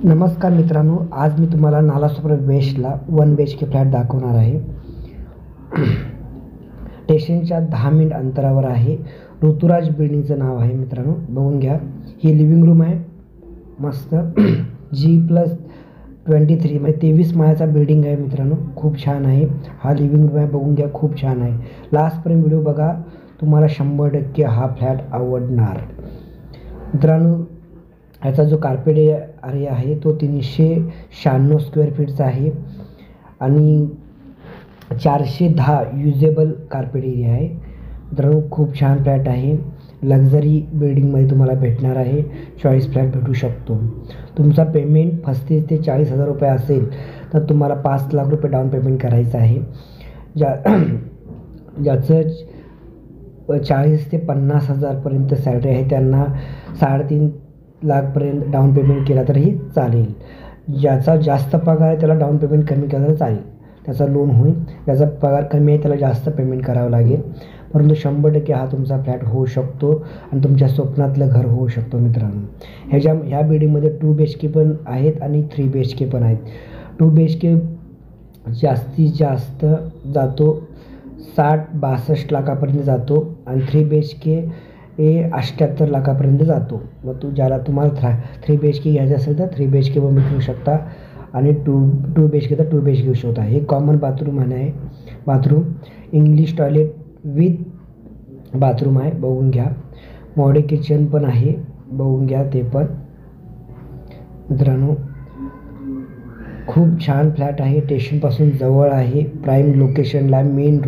नमस्कार मित्रांनो, आज मी तुम्हाला नालासोपारा वेस्टला 1 BHK फ्लॅट दाखवणार आहे. स्टेशनच्या 10 मिनिट अंतरावर आहे. ऋतुराज बिल्डिंगचं नाव आहे मित्रांनो, बघून घ्या. ही लिव्हिंग रूम आहे मस्त. G+23 म्हणजे 23 माळ्याचा बिल्डिंग आहे मित्रांनो, खूप छान आहे. हा लिव्हिंग रूम आहे, बघून घ्या, खूप छान आहे. लास्टपर्यंत व्हिडिओ बघा, तुम्हाला 100% हा फ्लॅट आवडणार मित्रांनो. याचा जो कार्पेट एरिया आहे तो 396 स्क्वेअर फीटचा आहे आणि 410 युजेबल कार्पेट एरिया आहे मित्रांनो. खूप छान फ्लॅट आहे. लक्झरी बिल्डिंगमध्ये तुम्हाला भेटणार आहे. चॉईस फ्लॅट भेटू शकतो. तुमचा पेमेंट 35 ते 40 हजार रुपये असेल तर तुम्हाला 5 लाख रुपये डाऊन पेमेंट करायचं आहे. ज्याचं 40 ते 50 हजारपर्यंत सॅलरी आहे त्यांना 3.5 लाखपर्यंत डाऊन पेमेंट केला तरीही चालेल. ज्याचा जास्त पगार आहे त्याला डाऊन पेमेंट कमी केलं तर चालेल, त्याचा लोन होईल. ज्याचा पगार कमी आहे त्याला जास्त पेमेंट करावं लागेल. परंतु 100% हा तुमचा फ्लॅट होऊ शकतो आणि तुमच्या स्वप्नातलं घर होऊ शकतो मित्रांनो. ह्या बिल्डिंगमध्ये 2 BHK पण आहेत आणि 3 BHK पण आहेत. 2 BHK जास्तीत जास्त जातो 60-62 लाखापर्यंत जातो आणि 3 BHK 78 लाखापर्यंत जातो. मग तुम्हाला 3 BHK घ्यायचं असेल तर 3 BHK पण घेऊ शकता आणि 2 BHK तर 2 BHK घेऊ शकता. हे कॉमन बाथरूम आहे. Bathroom English toilet with bathroom आहे, बघून घ्या. मॉडेल किचन पण आहे, बघून घ्या ते पण मित्रांनो. खूप छान फ्लॅट आहे. स्टेशनपासून जवळ आहे. प्राईम लोकेशनला मेन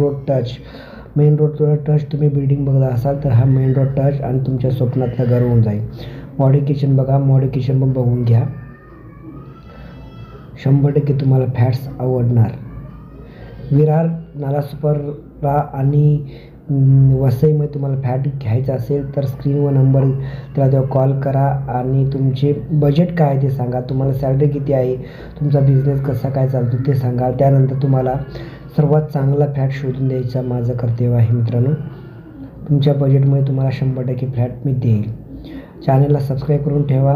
रोड टच तुम्ही बिल्डिंग बघत असाल तर हा मेन रोड टच आणि तुमच्या स्वप्नातलं घर होऊन जाईल. मॉडेल किचन बघा, मॉडेल किचन पण बघून घ्या. 100% तुम्हाला फ्लॅट्स आवडणार. विरार, नालासोपारा आणि वसईमध्ये तुम्हाला फ्लॅट घ्यायचा असेल तर स्क्रीनवर नंबर त्याला तेव्हा कॉल करा आणि तुमचे बजेट काय आहे ते सांगा. तुम्हाला सॅलरी किती आहे, तुमचा बिझनेस कसा काय चालतो ते सांगा. त्यानंतर तुम्हाला सर्वात चांगला फ्लॅट शोधून द्यायचा माझं कर्तव्य आहे मित्रांनो. तुमच्या बजेटमध्ये तुम्हाला 100% फ्लॅट मी देईल. चॅनलला सबस्क्राईब करून ठेवा.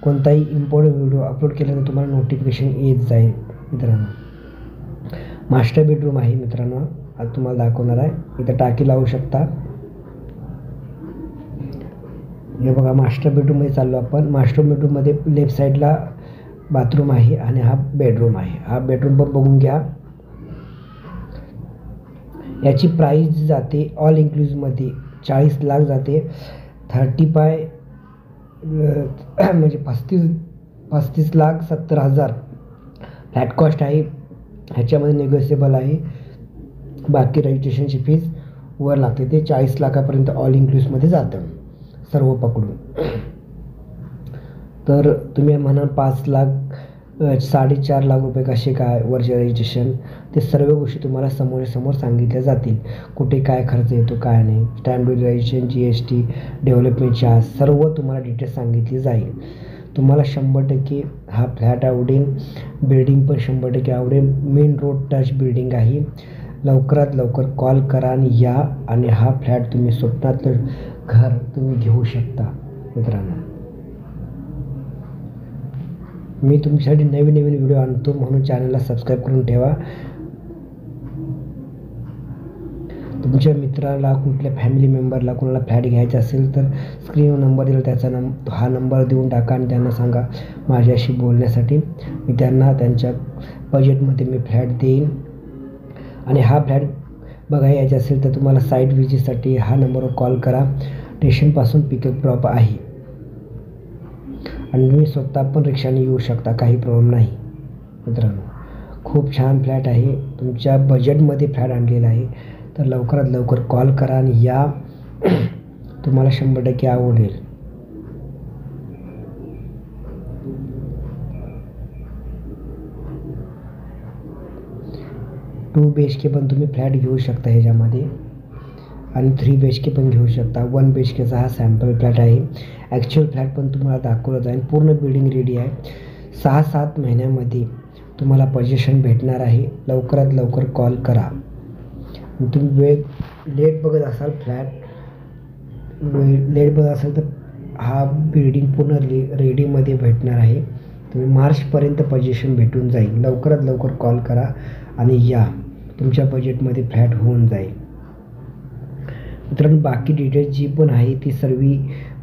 कोणताही इम्पॉर्टंट व्हिडिओ अपलोड केला तर तुम्हाला नोटिफिकेशन येत जाईल मित्रांनो. मास्टर बेडरूम आहे मित्रांनो, आज तुम्हाला दाखवणार आहे. इथं टाकी लावू शकता. हे बघा, मास्टर बेडरूममध्ये चाललो आपण. मास्टर बेडरूममध्ये लेफ्ट साईडला बाथरूम आहे आणि हा बेडरूम आहे. हा बेडरूम पण बघून घ्या. याची प्राईस जाते ऑल इन्क्लुझिव्हमध्ये 40 लाख जाते. 35 म्हणजे 35,70,000 फ्लॅट कॉस्ट आहे. ह्याच्यामध्ये निगोशिएबल आहे. बाकी रजिस्ट्रेशनची फीज वर लागते. ते 40 लाखापर्यंत ऑल इन्क्लुझिव्हमध्ये जातं सर्व पकडून. तर तुम्ही म्हणा 5 लाख 4.5 लाख रुपये कसे काय वरचे रजिस्ट्रेशन, ते सर्व गोष्टी तुम्हाला समोर सांगितल्या जातील. कुठे काय खर्च येतो काय नाही, stamp duty, registration, GST, development charge सर्व तुम्हाला डिटेल्स सांगितली जाईल. तुम्हाला 100% हा फ्लॅट आवडेल. बिल्डिंग पण 100% आवडेल. मेन रोड टच बिल्डिंग आहे. लवकरात लवकर कॉल करा आणि या आणि हा फ्लॅट तुम्ही स्वप्नातलं घर तुम्ही घेऊ शकता मित्रांनो. मी तुमच्यासाठी नवीन व्हिडिओ आणतो, म्हणून चॅनलला सबस्क्राईब करून ठेवा. तुमच्या मित्राला, कुठल्या फॅमिली मेंबरला कोणाला फ्लॅट घ्यायचा असेल तर स्क्रीनवर नंबर दिला, हा नंबर देऊन टाका आणि त्यांना सांगा माझ्याशी बोलण्यासाठी. मी त्यांना त्यांच्या बजेटमध्ये मी फ्लॅट देईन. आणि हा फ्लॅट बघायला यायचा असेल तर तुम्हाला साईट विजिटसाठी हा नंबरवर कॉल करा. स्टेशनपासून पिकअप ड्रॉप आहे आणि तुम्ही स्वतः पण रिक्षाने येऊ शकता, काही प्रॉब्लेम नाही मित्रांनो. खूप छान फ्लॅट आहे. तुमच्या बजेटमध्ये फ्लॅट आणलेला आहे. तर लवकरात लवकर कॉल करा आणि या, तुम्हाला 100% आवडेल. टू BHK पण तुम्ही फ्लॅट घेऊ शकता ह्याच्यामध्ये आणि 3 BHK पण घेऊ शकता. 1 BHKचा हा सॅम्पल फ्लॅट आहे. ॲक्च्युअल फ्लॅट पण तुम्हाला दाखवलं जाईल. पूर्ण बिल्डिंग रेडी आहे. 6-7 महिन्यामध्ये तुम्हाला पोझिशन भेटणार आहे. लवकरात लवकर कॉल करा. तुम्ही लेट बघत असाल तर हा बिल्डिंग पूर्ण रेडीमध्ये भेटणार आहे. तुम्ही मार्चपर्यंत पोझिशन भेटून जाईल. लवकरात लवकर कॉल करा आणि या, तुमच्या बजेटमध्ये फ्लॅट होऊन जाईल. मित्रांनो, बाकी डिटेल्स जी पण आहे ती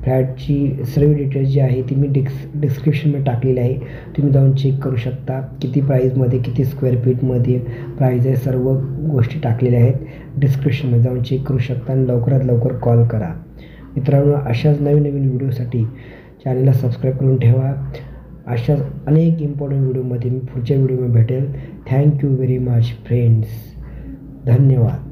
फ्लॅटची सर्व डिटेल्स जी आहे ती मी डिस्क्रिप्शनमध्ये टाकलेली आहे. तुम्ही जाऊन चेक करू शकता. किती प्राईजमध्ये, किती स्क्वेअर फीटमध्ये प्राईज आहे, सर्व गोष्टी टाकलेल्या आहेत. डिस्क्रिप्शनमध्ये जाऊन चेक करू शकता आणि लवकरात लवकर कॉल करा. मित्रांनो, अशाच नवीन नवीन व्हिडिओसाठी चॅनलला सबस्क्राईब करून ठेवा. अशाच अनेक इम्पॉर्टंट व्हिडिओमध्ये मी पुढच्या व्हिडिओमध्ये भेटेल. Thank you very much friends. धन्यवाद.